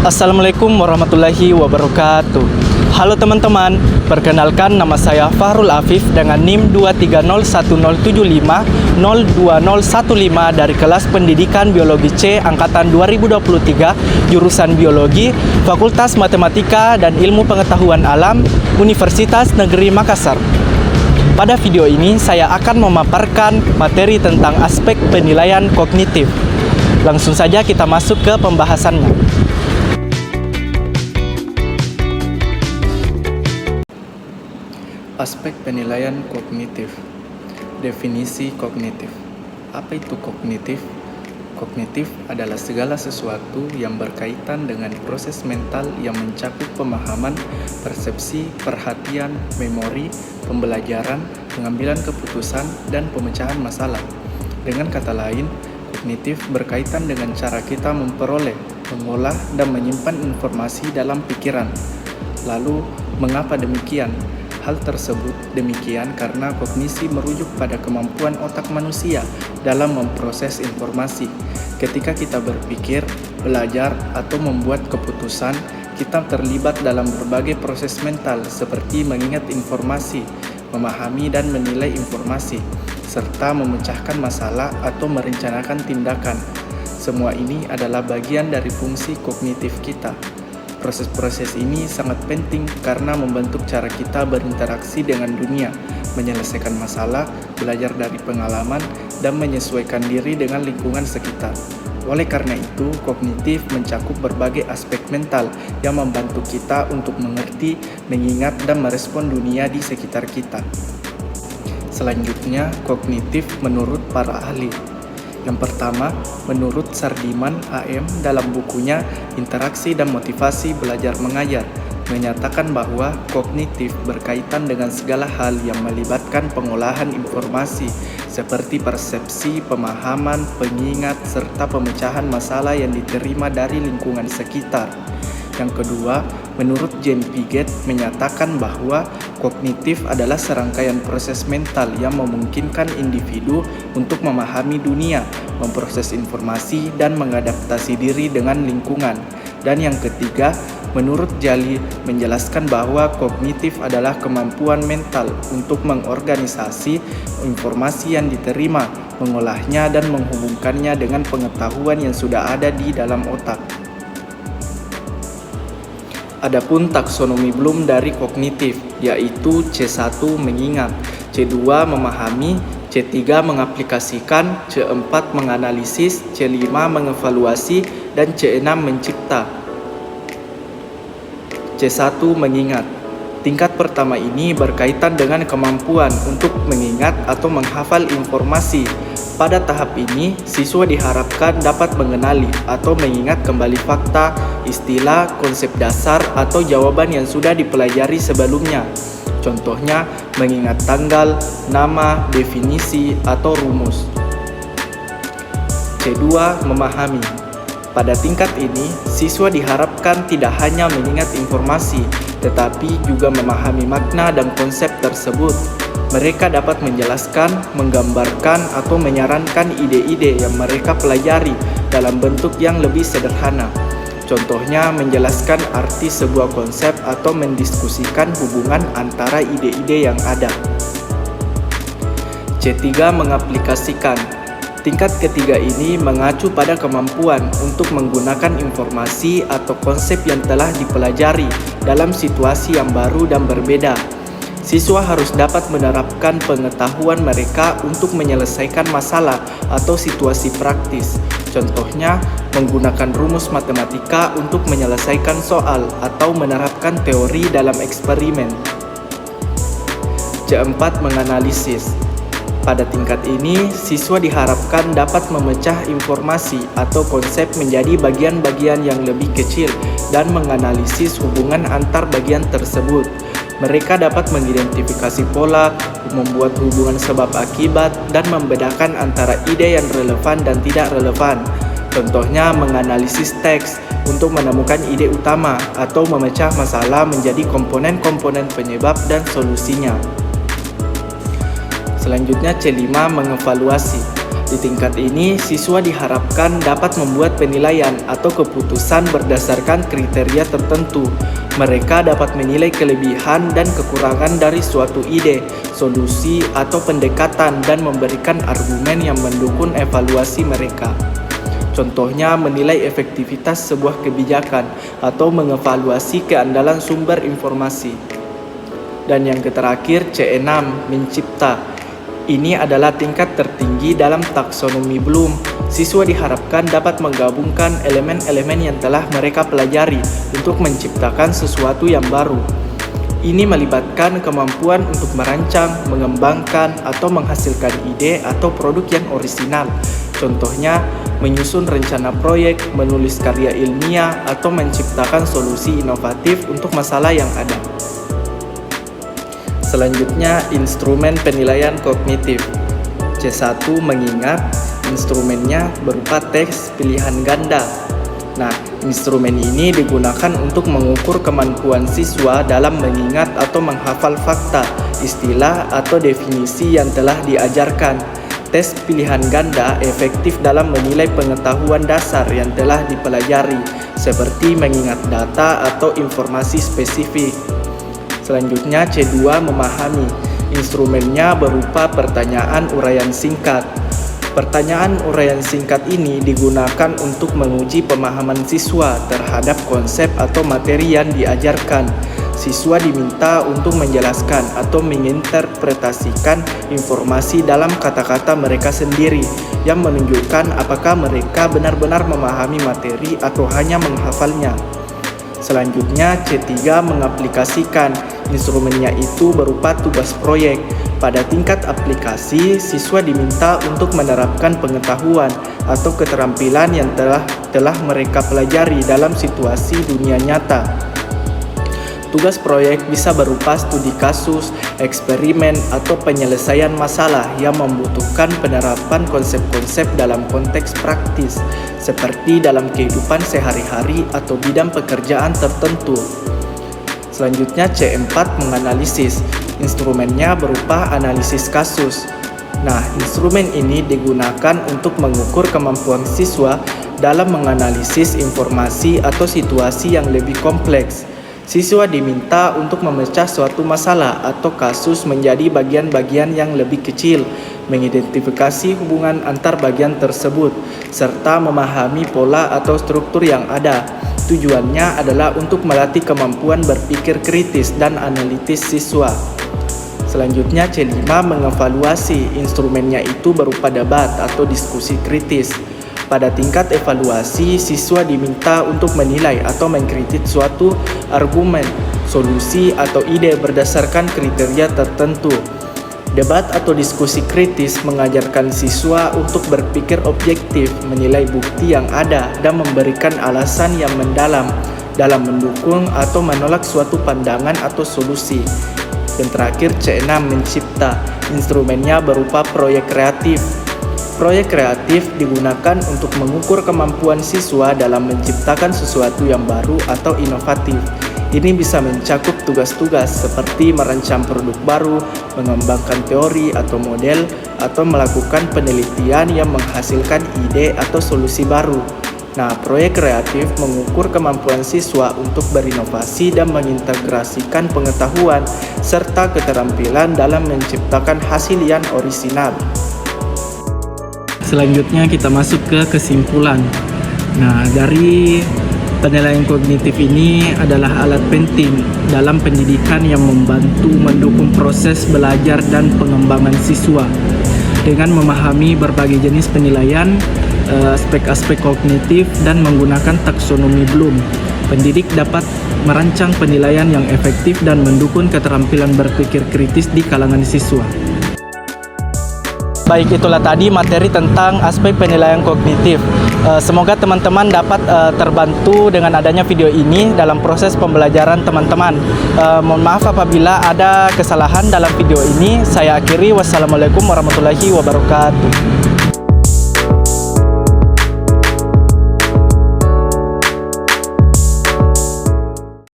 Assalamualaikum warahmatullahi wabarakatuh. Halo teman-teman, perkenalkan nama saya Fahrul Afif dengan NIM 2301075020015 dari kelas Pendidikan Biologi C angkatan 2023, jurusan Biologi, Fakultas Matematika dan Ilmu Pengetahuan Alam, Universitas Negeri Makassar. Pada video ini saya akan memaparkan materi tentang aspek penilaian kognitif. Langsung saja kita masuk ke pembahasannya. Aspek penilaian kognitif. Definisi kognitif. Apa itu kognitif? Kognitif adalah segala sesuatu yang berkaitan dengan proses mental yang mencakup pemahaman, persepsi, perhatian, memori, pembelajaran, pengambilan keputusan, dan pemecahan masalah. Dengan kata lain, kognitif berkaitan dengan cara kita memperoleh, mengolah, dan menyimpan informasi dalam pikiran. Lalu, mengapa demikian? Hal tersebut demikian karena kognisi merujuk pada kemampuan otak manusia dalam memproses informasi. Ketika kita berpikir, belajar, atau membuat keputusan, kita terlibat dalam berbagai proses mental seperti mengingat informasi, memahami dan menilai informasi, serta memecahkan masalah atau merencanakan tindakan. Semua ini adalah bagian dari fungsi kognitif kita. Proses-proses ini sangat penting karena membentuk cara kita berinteraksi dengan dunia, menyelesaikan masalah, belajar dari pengalaman, dan menyesuaikan diri dengan lingkungan sekitar. Oleh karena itu, kognitif mencakup berbagai aspek mental yang membantu kita untuk mengerti, mengingat, dan merespon dunia di sekitar kita. Selanjutnya, kognitif menurut para ahli. Yang pertama, menurut Sardiman AM dalam bukunya Interaksi dan Motivasi Belajar Mengajar, menyatakan bahwa kognitif berkaitan dengan segala hal yang melibatkan pengolahan informasi seperti persepsi, pemahaman, pengingat, serta pemecahan masalah yang diterima dari lingkungan sekitar. Yang kedua, menurut Jane Piaget menyatakan bahwa kognitif adalah serangkaian proses mental yang memungkinkan individu untuk memahami dunia, memproses informasi, dan mengadaptasi diri dengan lingkungan. Dan yang ketiga, menurut Jali menjelaskan bahwa kognitif adalah kemampuan mental untuk mengorganisasi informasi yang diterima, mengolahnya, dan menghubungkannya dengan pengetahuan yang sudah ada di dalam otak. Adapun taksonomi Bloom dari kognitif, yaitu C1 mengingat, C2 memahami, C3 mengaplikasikan, C4 menganalisis, C5 mengevaluasi, dan C6 mencipta. C1 mengingat. Tingkat pertama ini berkaitan dengan kemampuan untuk mengingat atau menghafal informasi. Pada tahap ini, siswa diharapkan dapat mengenali atau mengingat kembali fakta, istilah, konsep dasar, atau jawaban yang sudah dipelajari sebelumnya. Contohnya, mengingat tanggal, nama, definisi, atau rumus. C2 memahami. Pada tingkat ini, siswa diharapkan tidak hanya mengingat informasi, tetapi juga memahami makna dan konsep tersebut. Mereka dapat menjelaskan, menggambarkan, atau menyarankan ide-ide yang mereka pelajari dalam bentuk yang lebih sederhana. Contohnya, menjelaskan arti sebuah konsep atau mendiskusikan hubungan antara ide-ide yang ada. C3 mengaplikasikan. Tingkat ketiga ini mengacu pada kemampuan untuk menggunakan informasi atau konsep yang telah dipelajari dalam situasi yang baru dan berbeda. Siswa harus dapat menerapkan pengetahuan mereka untuk menyelesaikan masalah atau situasi praktis. Contohnya, menggunakan rumus matematika untuk menyelesaikan soal atau menerapkan teori dalam eksperimen. C4 menganalisis. Pada tingkat ini, siswa diharapkan dapat memecah informasi atau konsep menjadi bagian-bagian yang lebih kecil dan menganalisis hubungan antar bagian tersebut. Mereka dapat mengidentifikasi pola, membuat hubungan sebab akibat, dan membedakan antara ide yang relevan dan tidak relevan. Contohnya, menganalisis teks untuk menemukan ide utama atau memecah masalah menjadi komponen-komponen penyebab dan solusinya. Selanjutnya, C5 mengevaluasi. Di tingkat ini, siswa diharapkan dapat membuat penilaian atau keputusan berdasarkan kriteria tertentu. Mereka dapat menilai kelebihan dan kekurangan dari suatu ide, solusi, atau pendekatan dan memberikan argumen yang mendukung evaluasi mereka. Contohnya, menilai efektivitas sebuah kebijakan atau mengevaluasi keandalan sumber informasi. Dan yang terakhir, C6, mencipta. Ini adalah tingkat tertinggi dalam taksonomi Bloom. Siswa diharapkan dapat menggabungkan elemen-elemen yang telah mereka pelajari untuk menciptakan sesuatu yang baru. Ini melibatkan kemampuan untuk merancang, mengembangkan, atau menghasilkan ide atau produk yang orisinal. Contohnya, menyusun rencana proyek, menulis karya ilmiah, atau menciptakan solusi inovatif untuk masalah yang ada. Selanjutnya, instrumen penilaian kognitif. C1, mengingat. Instrumennya berupa teks pilihan ganda. Nah, instrumen ini digunakan untuk mengukur kemampuan siswa dalam mengingat atau menghafal fakta, istilah, atau definisi yang telah diajarkan. Tes pilihan ganda efektif dalam menilai pengetahuan dasar yang telah dipelajari, seperti mengingat data atau informasi spesifik. Selanjutnya, C2, memahami. Instrumennya berupa pertanyaan uraian singkat. Pertanyaan uraian singkat ini digunakan untuk menguji pemahaman siswa terhadap konsep atau materi yang diajarkan. Siswa diminta untuk menjelaskan atau menginterpretasikan informasi dalam kata-kata mereka sendiri yang menunjukkan apakah mereka benar-benar memahami materi atau hanya menghafalnya. Selanjutnya, C3, mengaplikasikan. Instrumennya itu berupa tugas proyek. Pada tingkat aplikasi, siswa diminta untuk menerapkan pengetahuan atau keterampilan yang telah mereka pelajari dalam situasi dunia nyata. Tugas proyek bisa berupa studi kasus, eksperimen, atau penyelesaian masalah yang membutuhkan penerapan konsep-konsep dalam konteks praktis, seperti dalam kehidupan sehari-hari atau bidang pekerjaan tertentu. Selanjutnya, C4, menganalisis. Instrumennya berupa analisis kasus. Nah, instrumen ini digunakan untuk mengukur kemampuan siswa dalam menganalisis informasi atau situasi yang lebih kompleks. Siswa diminta untuk memecah suatu masalah atau kasus menjadi bagian-bagian yang lebih kecil, mengidentifikasi hubungan antar bagian tersebut, serta memahami pola atau struktur yang ada. Tujuannya adalah untuk melatih kemampuan berpikir kritis dan analitis siswa. Selanjutnya, C5, mengevaluasi. Instrumennya itu berupa debat atau diskusi kritis. Pada tingkat evaluasi, siswa diminta untuk menilai atau mengkritik suatu argumen, solusi, atau ide berdasarkan kriteria tertentu. Debat atau diskusi kritis mengajarkan siswa untuk berpikir objektif, menilai bukti yang ada, dan memberikan alasan yang mendalam dalam mendukung atau menolak suatu pandangan atau solusi. Dan terakhir, C6, mencipta. Instrumennya berupa proyek kreatif. Proyek kreatif digunakan untuk mengukur kemampuan siswa dalam menciptakan sesuatu yang baru atau inovatif. Ini bisa mencakup tugas-tugas seperti merancang produk baru, mengembangkan teori atau model, atau melakukan penelitian yang menghasilkan ide atau solusi baru. Nah, proyek kreatif mengukur kemampuan siswa untuk berinovasi dan mengintegrasikan pengetahuan serta keterampilan dalam menciptakan hasil yang orisinal. Selanjutnya kita masuk ke kesimpulan. Nah, dari penilaian kognitif ini adalah alat penting dalam pendidikan yang membantu mendukung proses belajar dan pengembangan siswa. Dengan memahami berbagai jenis penilaian, aspek-aspek kognitif, dan menggunakan taksonomi Bloom, pendidik dapat merancang penilaian yang efektif dan mendukung keterampilan berpikir kritis di kalangan siswa. Baik, itulah tadi materi tentang aspek penilaian kognitif. Semoga teman-teman dapat terbantu dengan adanya video ini dalam proses pembelajaran teman-teman. Mohon maaf apabila ada kesalahan dalam video ini. Saya akhiri. Wassalamualaikum warahmatullahi wabarakatuh.